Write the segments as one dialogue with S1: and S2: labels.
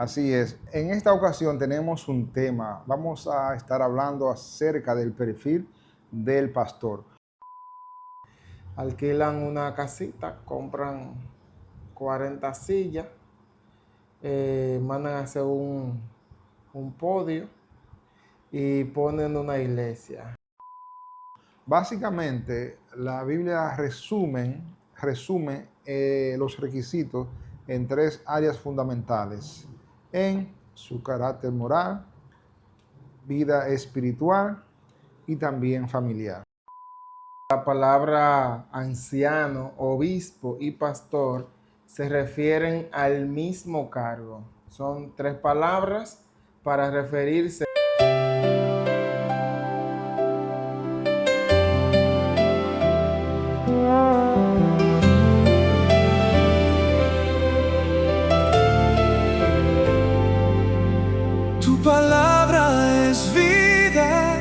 S1: Así es. En esta ocasión tenemos un tema. Vamos a estar hablando acerca del perfil del pastor.
S2: Alquilan una casita, compran 40 sillas, mandan a hacer un podio y ponen una iglesia.
S1: Básicamente, la Biblia resume los requisitos en tres áreas fundamentales: en su carácter moral, vida espiritual y también familiar.
S2: La palabra anciano, obispo y pastor se refieren al mismo cargo. Son tres palabras para referirse.
S3: Tu palabra es vida,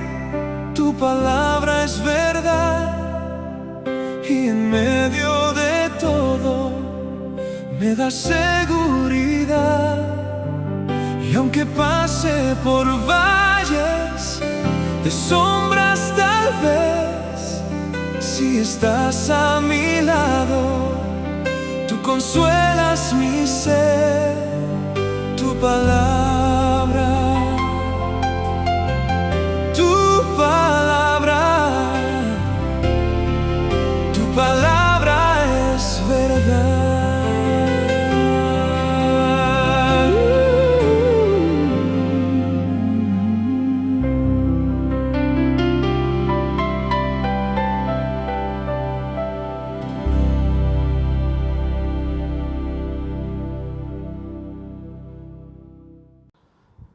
S3: tu palabra es verdad, y en medio de todo me da seguridad. Y aunque pase por valles de sombras tal vez, si estás a mi lado, tú consuelas mi ser. Tu palabra, tu palabra, tu palabra es verdad.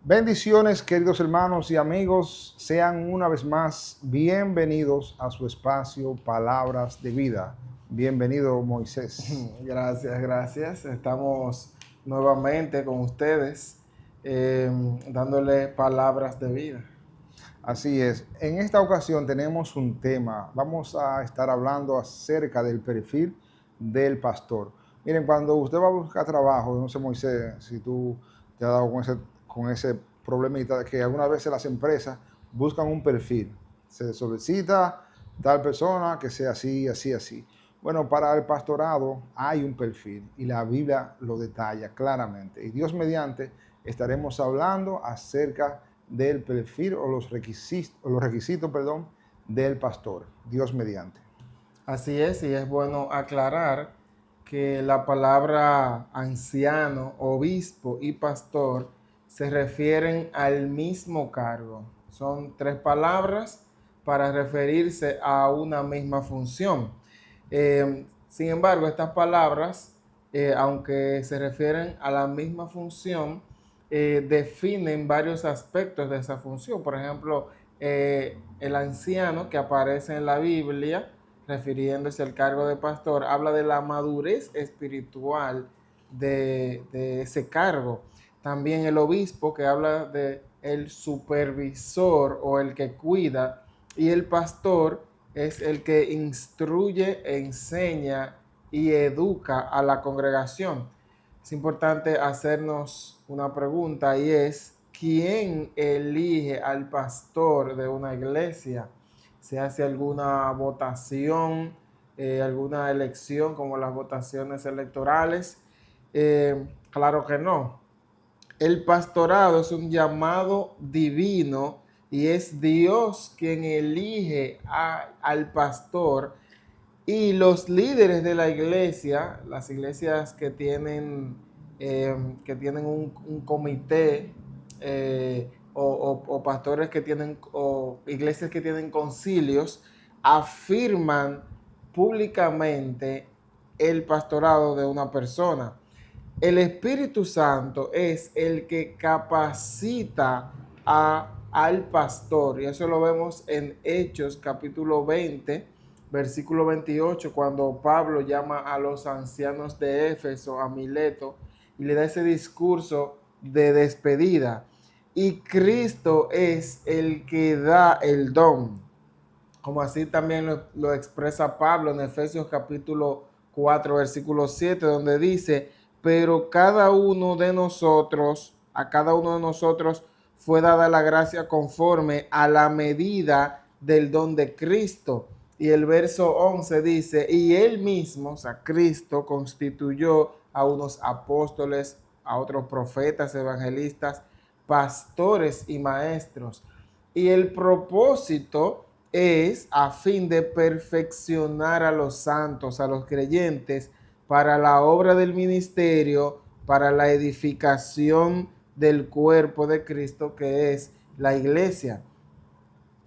S1: Bendiciones, queridos hermanos y amigos. Sean una vez más bienvenidos a su espacio Palabras de Vida. Bienvenido, Moisés.
S2: Gracias. Estamos nuevamente con ustedes dándole palabras de vida.
S1: Así es. En esta ocasión tenemos un tema. Vamos a estar hablando acerca del perfil del pastor. Miren, cuando usted va a buscar trabajo, no sé, Moisés, si tú te has dado con ese problemita de que algunas veces las empresas buscan un perfil. Se solicita tal persona que sea así, así, así. Bueno, para el pastorado hay un perfil y la Biblia lo detalla claramente. Y Dios mediante estaremos hablando acerca del perfil o los requisitos, del pastor. Dios mediante.
S2: Así es, y es bueno aclarar que la palabra anciano, obispo y pastor se refieren al mismo cargo. Son tres palabras para referirse a una misma función. Sin embargo, estas palabras, aunque se refieren a la misma función, definen varios aspectos de esa función. Por ejemplo, el anciano que aparece en la Biblia, refiriéndose al cargo de pastor, habla de la madurez espiritual de ese cargo. También el obispo, que habla de el supervisor o el que cuida, y el pastor es el que instruye, enseña y educa a la congregación. Es importante hacernos una pregunta, y es: ¿quién elige al pastor de una iglesia? ¿Se hace alguna votación, alguna elección como las votaciones electorales? Claro que no. El pastorado es un llamado divino y es Dios quien elige al pastor, y los líderes de la iglesia, las iglesias que tienen un comité, o pastores que tienen, o iglesias que tienen concilios, afirman públicamente el pastorado de una persona. El Espíritu Santo es el que capacita al pastor, y eso lo vemos en Hechos capítulo 20, versículo 28, cuando Pablo llama a los ancianos de Éfeso, a Mileto, y le da ese discurso de despedida. Y Cristo es el que da el don, como así también lo expresa Pablo en Efesios capítulo 4, versículo 7, donde dice: pero cada uno de nosotros a cada uno de nosotros fue dada la gracia conforme a la medida del don de Cristo. Y el verso 11 dice, y él mismo, o sea, Cristo, constituyó a unos apóstoles, a otros profetas, evangelistas, pastores y maestros. Y el propósito es a fin de perfeccionar a los santos, a los creyentes, para la obra del ministerio, para la edificación del cuerpo de Cristo, que es la iglesia.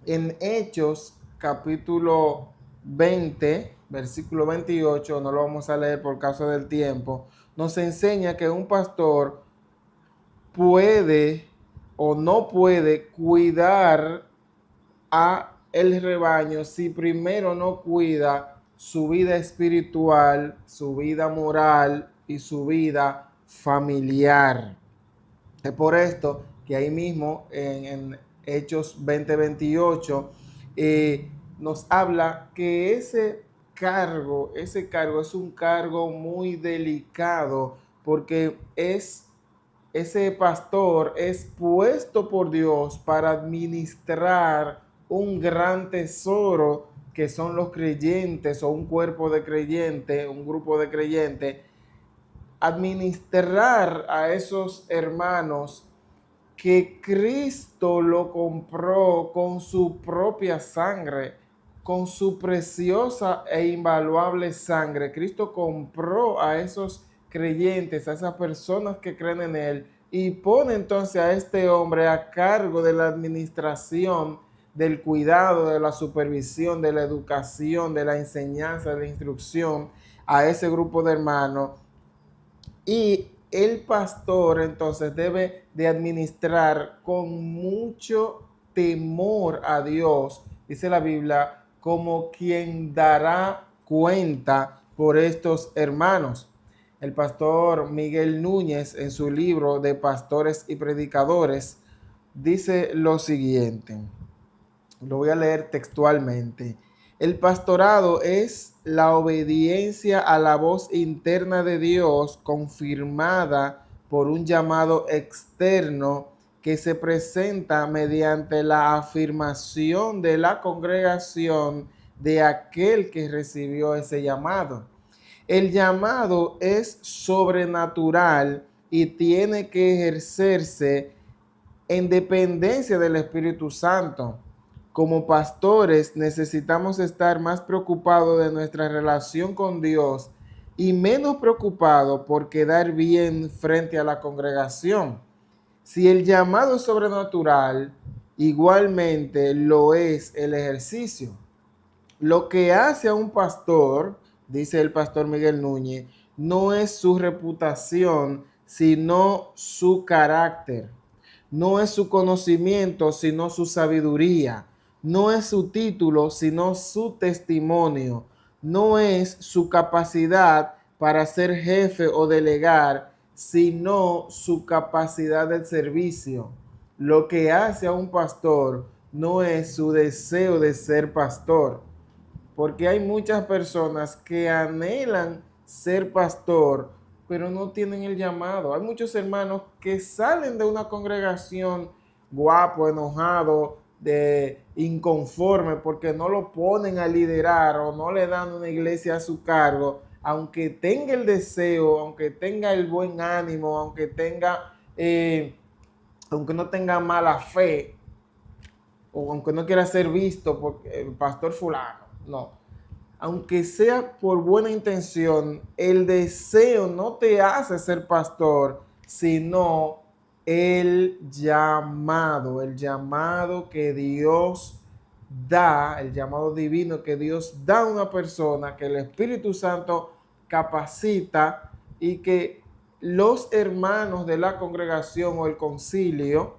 S2: En Hechos, capítulo 20, versículo 28, no lo vamos a leer por causa del tiempo, nos enseña que un pastor puede o no puede cuidar a el rebaño si primero no cuida su vida espiritual, su vida moral y su vida familiar. Es por esto que ahí mismo en Hechos 20:28 nos habla que ese cargo es un cargo muy delicado, porque ese pastor es puesto por Dios para administrar un gran tesoro que son los creyentes o un cuerpo de creyentes, un grupo de creyentes, administrar a esos hermanos que Cristo lo compró con su propia sangre, con su preciosa e invaluable sangre. Cristo compró a esos creyentes, a esas personas que creen en Él, y pone entonces a este hombre a cargo de la administración, del cuidado, de la supervisión, de la educación, de la enseñanza, de la instrucción a ese grupo de hermanos. Y el pastor entonces debe de administrar con mucho temor a Dios, dice la Biblia, como quien dará cuenta por estos hermanos. El pastor Miguel Núñez, en su libro de Pastores y Predicadores, dice lo siguiente. Lo voy a leer textualmente. El pastorado es la obediencia a la voz interna de Dios confirmada por un llamado externo que se presenta mediante la afirmación de la congregación de aquel que recibió ese llamado. El llamado es sobrenatural y tiene que ejercerse en dependencia del Espíritu Santo. Como pastores necesitamos estar más preocupados de nuestra relación con Dios y menos preocupados por quedar bien frente a la congregación. Si el llamado es sobrenatural, igualmente lo es el ejercicio. Lo que hace a un pastor, dice el pastor Miguel Núñez, no es su reputación, sino su carácter. No es su conocimiento, sino su sabiduría. No es su título, sino su testimonio. No es su capacidad para ser jefe o delegar, sino su capacidad de servicio. Lo que hace a un pastor no es su deseo de ser pastor, porque hay muchas personas que anhelan ser pastor, pero no tienen el llamado. Hay muchos hermanos que salen de una congregación guapo, enojado, de inconforme, porque no lo ponen a liderar o no le dan una iglesia a su cargo, aunque tenga el deseo, aunque tenga el buen ánimo, aunque no tenga mala fe, o aunque no quiera ser visto por el pastor fulano. No, aunque sea por buena intención, el deseo no te hace ser pastor, sino el llamado que Dios da, el llamado divino que Dios da a una persona, que el Espíritu Santo capacita y que los hermanos de la congregación o el concilio,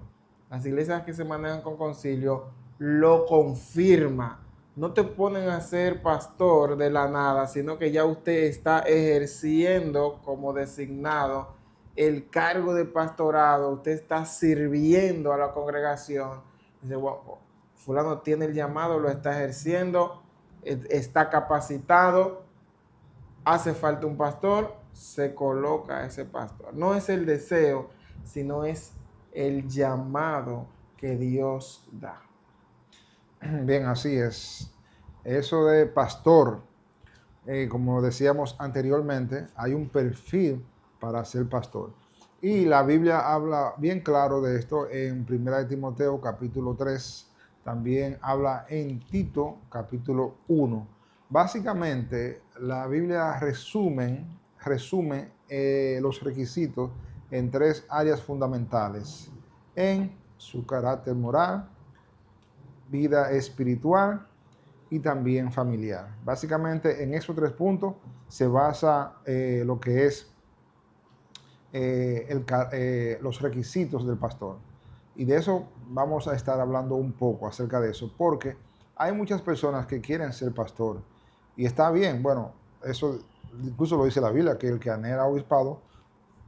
S2: las iglesias que se manejan con concilio, lo confirma. No te ponen a ser pastor de la nada, sino que ya usted está ejerciendo como designado el cargo de pastorado, usted está sirviendo a la congregación. Dice, bueno, fulano tiene el llamado, lo está ejerciendo, está capacitado, hace falta un pastor, se coloca ese pastor. No es el deseo, sino es el llamado que Dios da.
S1: Bien, así es. Eso de pastor, como decíamos anteriormente, hay un perfil para ser pastor. Y la Biblia habla bien claro de esto en 1 capítulo 3, también habla en Tito capítulo 1. Básicamente, la Biblia resume los requisitos en tres áreas fundamentales: en su carácter moral, vida espiritual y también familiar. Básicamente en esos tres puntos se basa lo que es los requisitos del pastor. Y de eso vamos a estar hablando un poco acerca de eso, porque hay muchas personas que quieren ser pastor y está bien, bueno, eso incluso lo dice la Biblia, que el que anhela obispado,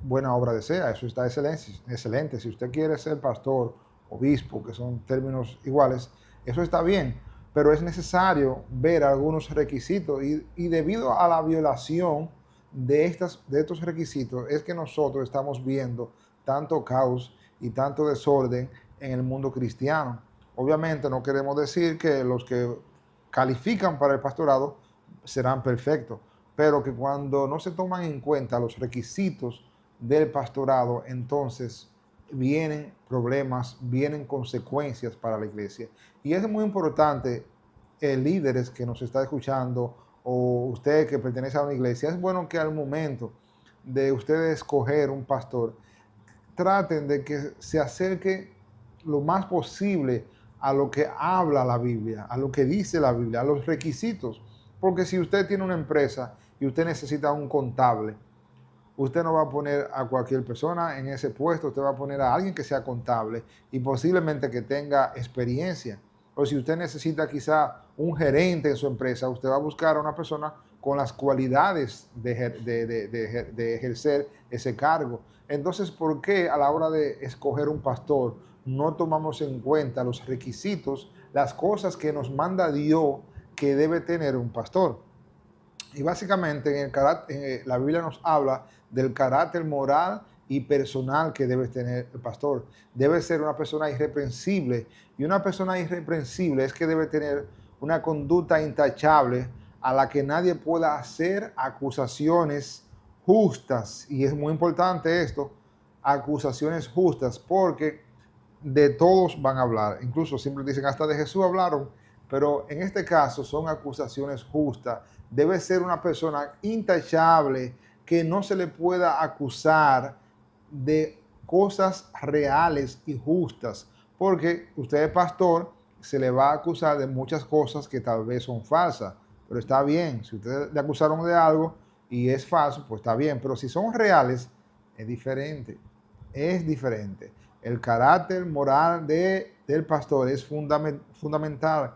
S1: buena obra desea, eso está excelente. Si usted quiere ser pastor, obispo, que son términos iguales, eso está bien, pero es necesario ver algunos requisitos y debido a la violación de estos requisitos es que nosotros estamos viendo tanto caos y tanto desorden en el mundo cristiano. Obviamente no queremos decir que los que califican para el pastorado serán perfectos, pero que cuando no se toman en cuenta los requisitos del pastorado, entonces vienen problemas, vienen consecuencias para la iglesia. Y es muy importante, líderes que nos está escuchando o usted que pertenece a una iglesia, es bueno que al momento de ustedes escoger un pastor, traten de que se acerque lo más posible a lo que habla la Biblia, a lo que dice la Biblia, a los requisitos. Porque si usted tiene una empresa y usted necesita un contable, usted no va a poner a cualquier persona en ese puesto, usted va a poner a alguien que sea contable y posiblemente que tenga experiencia. O si usted necesita quizá un gerente en su empresa, usted va a buscar a una persona con las cualidades de ejercer ese cargo. Entonces, ¿por qué a la hora de escoger un pastor no tomamos en cuenta los requisitos, las cosas que nos manda Dios que debe tener un pastor? Y básicamente la Biblia nos habla del carácter moral y personal que debe tener el pastor. Debe ser una persona irreprensible. Y una persona irreprensible es que debe tener una conducta intachable a la que nadie pueda hacer acusaciones justas. Y es muy importante esto, acusaciones justas, porque de todos van a hablar. Incluso siempre dicen, hasta de Jesús hablaron. Pero en este caso son acusaciones justas. Debe ser una persona intachable, que no se le pueda acusar de cosas reales y justas, porque usted es pastor, se le va a acusar de muchas cosas que tal vez son falsas, pero está bien. Si usted le acusaron de algo y es falso, pues está bien, pero si son reales, es diferente, es diferente. El carácter moral del pastor es fundamental.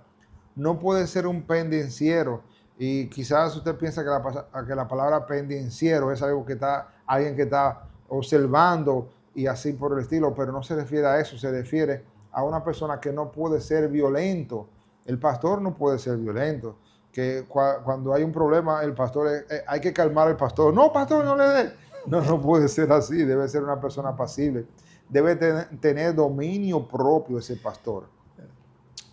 S1: No puede ser un pendenciero. Y quizás usted piensa que la palabra pendenciero es algo que está, alguien que está observando y así por el estilo, pero no se refiere a eso, se refiere a una persona que no puede ser violento. El pastor no puede ser violento. Que cuando hay un problema, el pastor, hay que calmar al pastor. No, pastor, no le dé. No, no puede ser así, debe ser una persona pasible. Debe tener dominio propio ese pastor.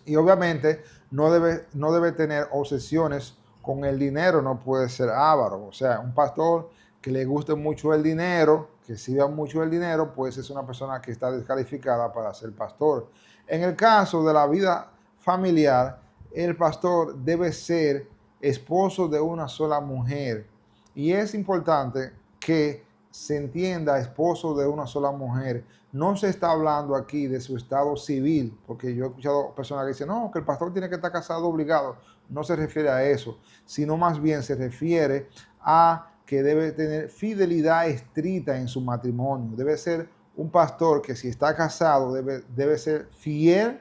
S1: Y obviamente no debe tener obsesiones con el dinero, no puede ser avaro. O sea, un pastor que le guste mucho el dinero, que sirva mucho el dinero, pues es una persona que está descalificada para ser pastor. En el caso de la vida familiar, el pastor debe ser esposo de una sola mujer. Y es importante que se entienda esposo de una sola mujer. No se está hablando aquí de su estado civil, porque yo he escuchado personas que dicen, no, que el pastor tiene que estar casado obligado. No se refiere a eso, sino más bien se refiere a que debe tener fidelidad estricta en su matrimonio. Debe ser un pastor que si está casado debe ser fiel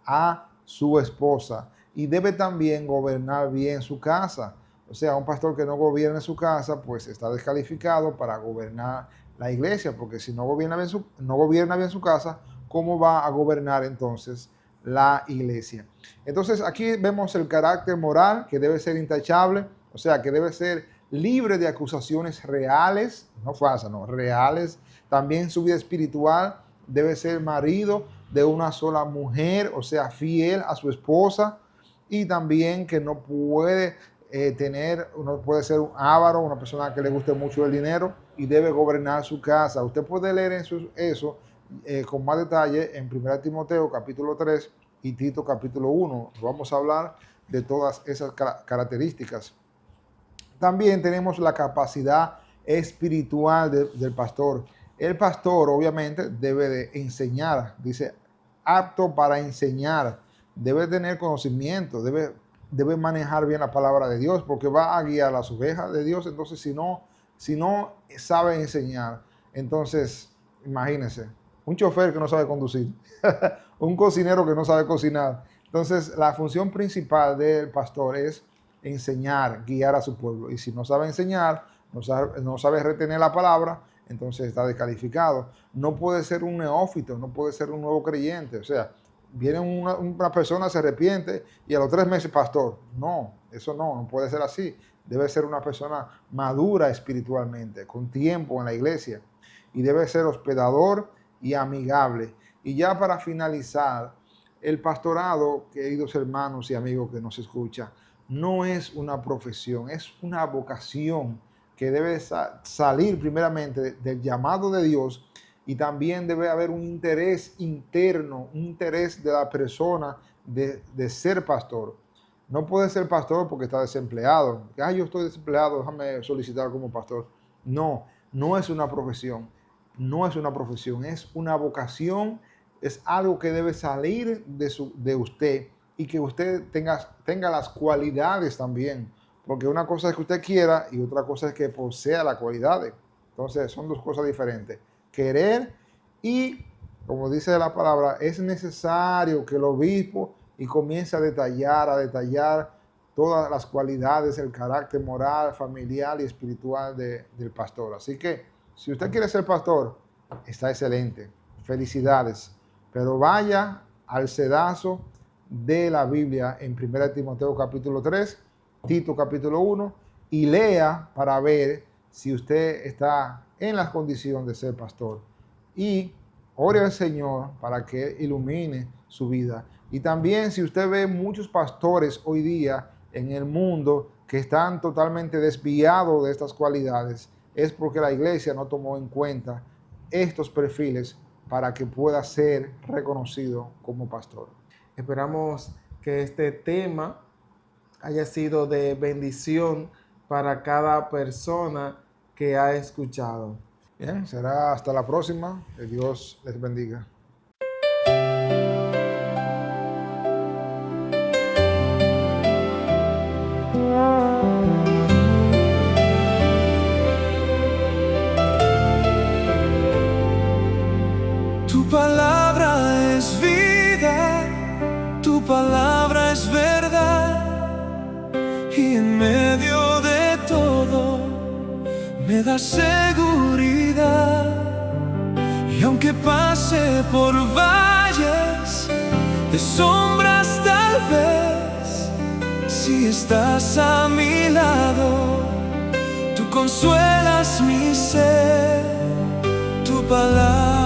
S1: a su esposa y debe también gobernar bien su casa. O sea, un pastor que no gobierne su casa, pues está descalificado para gobernar la iglesia, porque si no gobierna bien su casa, ¿cómo va a gobernar entonces la iglesia? Entonces aquí vemos el carácter moral, que debe ser intachable, o sea, que debe ser libre de acusaciones reales, no falsas, no, reales. También su vida espiritual debe ser marido de una sola mujer, o sea, fiel a su esposa, y también que no puede no puede ser un avaro, una persona que le guste mucho el dinero, y debe gobernar su casa. Usted puede leer eso con más detalle en 1 Timoteo capítulo 3 y Tito capítulo 1. Vamos a hablar de todas esas características. También tenemos la capacidad espiritual del pastor. El pastor obviamente debe de enseñar, dice, apto para enseñar, debe tener conocimiento, debe manejar bien la palabra de Dios, porque va a guiar a las ovejas de Dios. Entonces, si no sabe enseñar, entonces, imagínense, un chofer que no sabe conducir, un cocinero que no sabe cocinar. Entonces, la función principal del pastor es enseñar, guiar a su pueblo. Y si no sabe enseñar, no sabe retener la palabra, entonces está descalificado. No puede ser un neófito, no puede ser un nuevo creyente. O sea, viene una persona, se arrepiente y a los 3 meses, pastor. No, eso no puede ser así. Debe ser una persona madura espiritualmente, con tiempo en la iglesia, y debe ser hospedador y amigable. Y ya para finalizar, el pastorado, queridos hermanos y amigos que nos escuchan, no es una profesión, es una vocación que debe salir primeramente del llamado de Dios, y también debe haber un interés interno, un interés de la persona de ser pastor. No puede ser pastor porque está desempleado. Yo estoy desempleado, déjame solicitar como pastor. No es una profesión. No es una profesión, es una vocación, es algo que debe salir de usted, y que usted tenga las cualidades también. Porque una cosa es que usted quiera y otra cosa es que posea las cualidades. Entonces son dos cosas diferentes. Querer y, como dice la palabra, es necesario que el obispo y comience a detallar todas las cualidades, el carácter moral, familiar y espiritual del pastor. Así que, si usted quiere ser pastor, está excelente. Felicidades. Pero vaya al sedazo de la Biblia en 1 Timoteo capítulo 3, Tito capítulo 1, y lea para ver si usted está en las condiciones de ser pastor. Y ore al Señor para que ilumine su vida. Y también, si usted ve muchos pastores hoy día en el mundo que están totalmente desviados de estas cualidades, es porque la iglesia no tomó en cuenta estos perfiles para que pueda ser reconocido como pastor.
S2: Esperamos que este tema haya sido de bendición para cada persona que ha escuchado.
S1: Bien, será hasta la próxima. Que Dios les bendiga.
S3: Tu palabra es vida, tu palabra es verdad, y en medio de todo me da seguridad. Y aunque pase por valles de sombras tal vez, si estás a mi lado, tú consuelas mi ser. Tu palabra